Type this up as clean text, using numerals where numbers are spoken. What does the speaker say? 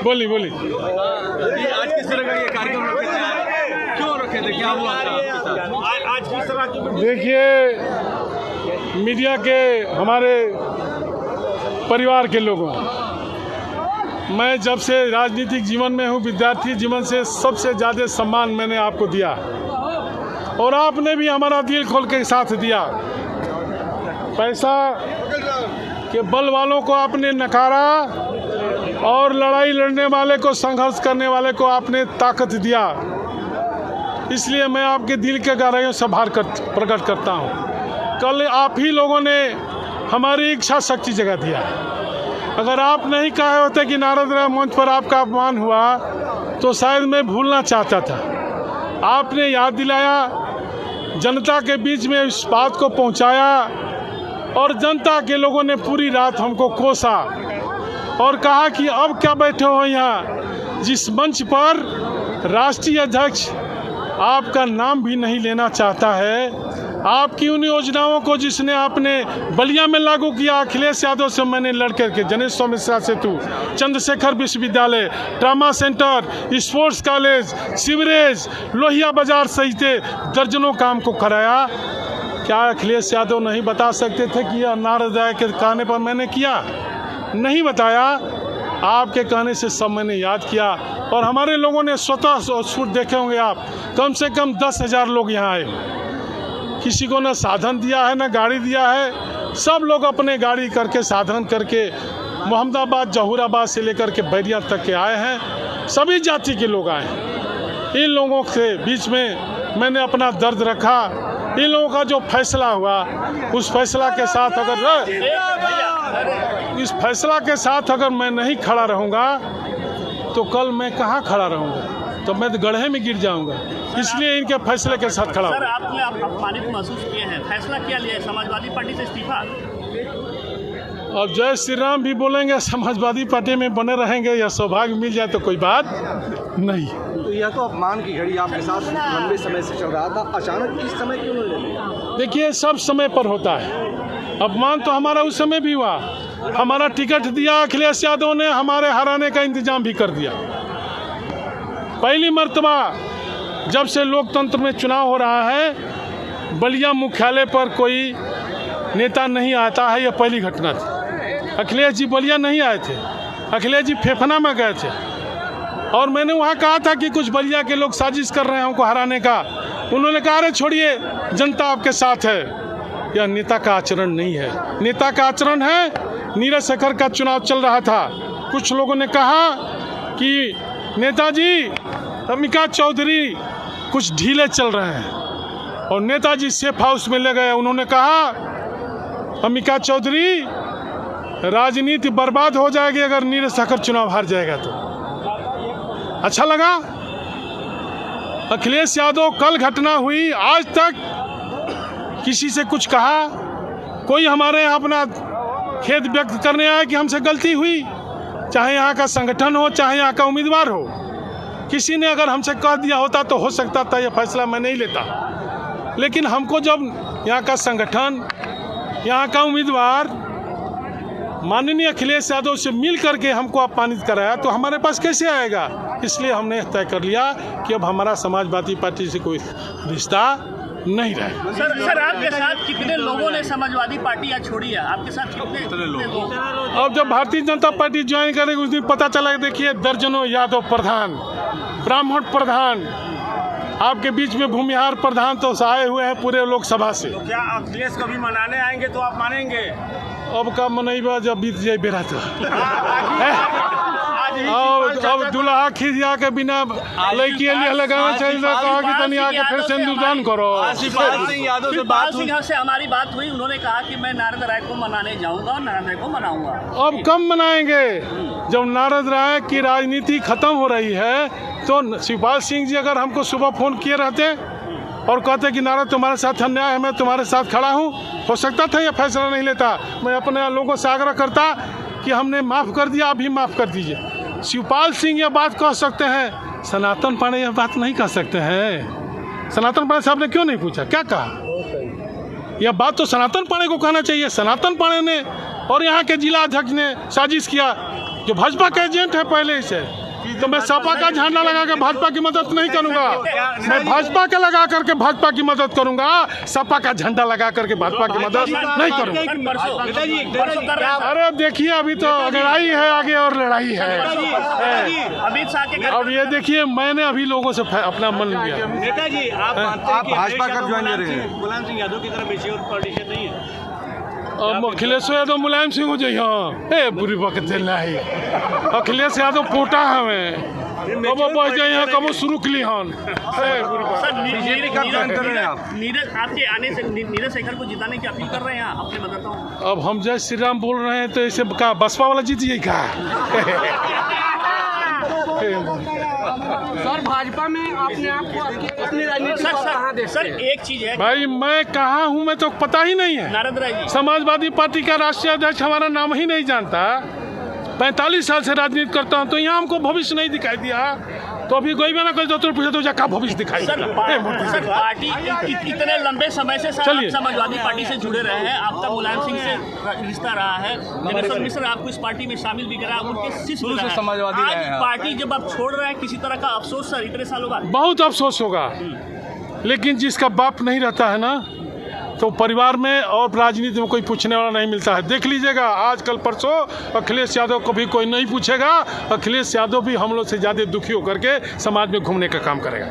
बोली बोली आज किस तरह का ये कार्यक्रम रखे थे, क्यों रखे थे, क्या हुआ था आज किस तरह की? देखिए, मीडिया के हमारे परिवार के लोगों, मैं जब से राजनीतिक जीवन में हूँ, विद्यार्थी जीवन से सबसे ज़्यादा सम्मान मैंने आपको दिया और आपने भी हमारा दिल खोल के साथ दिया। पैसा के बल वालों को आपने नकारा और लड़ाई लड़ने वाले को, संघर्ष करने वाले को आपने ताकत दिया। इसलिए मैं आपके दिल के गहराइयों से आभार प्रकट करता हूँ। कल आप ही लोगों ने हमारी इच्छा शक्ति जगा दिया। अगर आप नहीं कहे होते कि नारद राय मंच पर आपका अपमान हुआ तो शायद मैं भूलना चाहता था। आपने याद दिलाया, जनता के बीच में इस बात को पहुंचाया और जनता के लोगों ने पूरी रात हमको कोसा और कहा कि अब क्या बैठे हो यहाँ, जिस मंच पर राष्ट्रीय अध्यक्ष आपका नाम भी नहीं लेना चाहता है। आपकी उन योजनाओं को जिसने आपने बलिया में लागू किया, अखिलेश यादव से मैंने लड़ करके जनेश्वर मिश्रा सेतु, चंद्रशेखर विश्वविद्यालय, trauma centre, sports college, sewerage, Lohia बाजार सहित दर्जनों काम को कराया। क्या अखिलेश यादव नहीं बता सकते थे कि यह नारद राय के कहने पर मैंने किया? नहीं बताया। आपके कहने से सब मैंने याद किया और हमारे लोगों ने स्वतः स्फूर्त देखे होंगे आप, कम से कम 10,000 लोग यहाँ आए। किसी को न साधन दिया है न गाड़ी दिया है, सब लोग अपने गाड़ी करके, साधन करके मोहम्मदाबाद, जहूराबाद से लेकर के बैरिया तक के आए हैं। सभी जाति के लोग आए हैं। इन लोगों के बीच में मैंने अपना दर्द रखा। इन लोगों का जो फैसला हुआ, उस फैसला के साथ अगर मैं नहीं खड़ा रहूँगा तो कल मैं कहाँ खड़ा रहूँगा? तो मैं गड्ढे में गिर जाऊँगा। इसलिए इनके फैसले के साथ खड़ा हूँ। सर, आपने अपमानित महसूस किए हैं, फैसला क्या लिया है? समाजवादी पार्टी से इस्तीफा? अब जय श्री राम भी बोलेंगे, समाजवादी पार्टी में बने रहेंगे, या सौभाग्य मिल जाए तो कोई बात नहीं। तो यह तो अपमान की घड़ी आपके साथ लंबे समय से चल रहा था, अचानक इस समय क्यों नहीं? देखिए, सब समय पर होता है। अपमान तो हमारा उस समय भी हुआ। हमारा टिकट दिया अखिलेश यादव ने, हमारे हराने का इंतजाम भी कर दिया। पहली मर्तबा जब से लोकतंत्र में चुनाव हो रहा है, बलिया मुख्यालय पर कोई नेता नहीं आता है, यह पहली घटना थी। अखिलेश जी बलिया नहीं आए थे, अखिलेश जी फेफना में गए थे और मैंने वहाँ कहा था कि कुछ बलिया के लोग साजिश कर रहे हैं हमको हराने का। उन्होंने कहा, अरे छोड़िए, जनता आपके साथ है। यह नेता का आचरण नहीं है। नेता का आचरण है, नीरज शेखर का चुनाव चल रहा था, कुछ लोगों ने कहा कि नेताजी अमिका चौधरी कुछ ढीले चल रहे हैं और नेताजी सेफ हाउस में ले गए। उन्होंने कहा, अमिका चौधरी, राजनीति बर्बाद हो जाएगी अगर नीरज शेखर चुनाव हार जाएगा तो। अच्छा लगा। अखिलेश यादव, कल घटना हुई, आज तक किसी से कुछ कहा? कोई हमारे यहाँ अपना खेद व्यक्त करने आया कि हमसे गलती हुई, चाहे यहाँ का संगठन हो, चाहे यहाँ का उम्मीदवार हो। किसी ने अगर हमसे कह दिया होता तो हो सकता था यह फैसला मैं नहीं लेता, लेकिन हमको जब यहाँ का संगठन, यहाँ का उम्मीदवार माननीय अखिलेश यादव से मिल करके हमको अपमानित कराया तो हमारे पास कैसे आएगा? इसलिए हमने तय कर लिया कि अब हमारा समाजवादी पार्टी से कोई रिश्ता नहीं रहे। सर, आपके साथ कितने लोगों ने समाजवादी पार्टी या छोड़ी है? आपके साथ कितने लोग? अब जब भारतीय जनता पार्टी ज्वाइन करेगी उस दिन पता चला। देखिए, दर्जनों यादव प्रधान, ब्राह्मण प्रधान, आपके बीच में भूमिहार प्रधान तो आए हुए हैं पूरे लोकसभा से। तो क्या अखिलेश कभी मनाने आएंगे तो आप मानेंगे? अब का मनैबा जब बीत जाए बेरा तो अब दुल्हा खिसिया के बिना लड़की लगाना चाहिए, कहा कि तनी आके फिर सिंदूरदान करो। शिवपाल सिंह से हमारी बात हुई, उन्होंने कहा कि मैं नारद राय को मनाने जाऊंगा और नारद राय को मनाऊंगा। अब कब मनाएंगे? जब नारद राय की राजनीति खत्म हो रही है तो शिवपाल सिंह जी अगर हमको सुबह फोन किए रहते और कहते कि नारद तुम्हारे साथ अन्याय है, मैं तुम्हारे साथ खड़ा हूँ, हो सकता था यह फैसला नहीं लेता। मैं अपने लोगों से आग्रह करता कि हमने माफ़ कर दिया, अभी माफ़ कर दीजिए। शिवपाल सिंह ये बात कह सकते हैं सनातन पांडे यह बात नहीं कर सकते हैं। सनातन पांडे साहब ने क्यों नहीं पूछा, क्या कहा? यह बात तो सनातन पांडे को कहना चाहिए। सनातन पांडे ने और यहाँ के जिला अध्यक्ष ने साजिश किया, जो भाजपा के एजेंट है पहले से। तो मैं सपा का झंडा लगा के भाजपा की मदद नहीं करूंगा, मैं भाजपा के लगा करके भाजपा की मदद करूंगा, सपा का झंडा लगा करके भाजपा की मदद नहीं करूंगा। अरे देखिए, अभी तो लड़ाई है आगे और लड़ाई है। अमित शाह के अब ये देखिए, मैंने अभी लोगों से अपना मन लिया। नेताजी, आप मानते हैं कि भाजपा कब ज्वाइन करेंगे? मुलायम सिंह यादव की तरफ बेची और पॉलिटिशियन नहीं है? अब अखिलेश यादव मुलायम सिंह हो जाइए। हाँ, बुरी वक्त नहीं, अखिलेश यादव पोटा हमें कब बच जाइए, कब शुरू के लिए हन। नीरज आपके आने से नीरज शेखर को जिताने की अपील कर रहे हैं अपने मतदाताओं। अब हम जय श्री राम बोल रहे हैं तो ऐसे का बसपा वाला जीत जाइए का? सर, भाजपा में अपने आप को अपनी राजनीति कहाँ देखते सर, हैं? एक चीज है, भाई मैं कहाँ हूँ मैं तो पता ही नहीं है। नारद राय जी, समाजवादी पार्टी का राष्ट्रीय अध्यक्ष हमारा नाम ही नहीं जानता। 45 साल से राजनीति करता हूँ, तो यहाँ हमको भविष्य नहीं दिखाई दिया। तो अभी कोई भी ना कोई तो पूछे तो क्या भविष्य दिखाई सर, सर पार्टी इतने लंबे समय से सर आप समाजवादी पार्टी से जुड़े रहे हैं, आपका मुलायम सिंह से रिश्ता रहा है, जनरल मिश्र आपको इस पार्टी में शामिल भी करा, उनके शिष्य से समाजवादी आज पार्टी जब आप छोड़ रहे हैं, किसी तरह का अफसोस सर इतने सालों बाद? बहुत अफसोस होगा, लेकिन जिसका बाप नहीं रहता है ना, तो परिवार में और राजनीति में कोई पूछने वाला नहीं मिलता है। देख लीजिएगा, आजकल परसों अखिलेश यादव को भी कोई नहीं पूछेगा। अखिलेश यादव भी हम लोग से ज़्यादा दुखी होकर के समाज में घूमने का काम करेगा।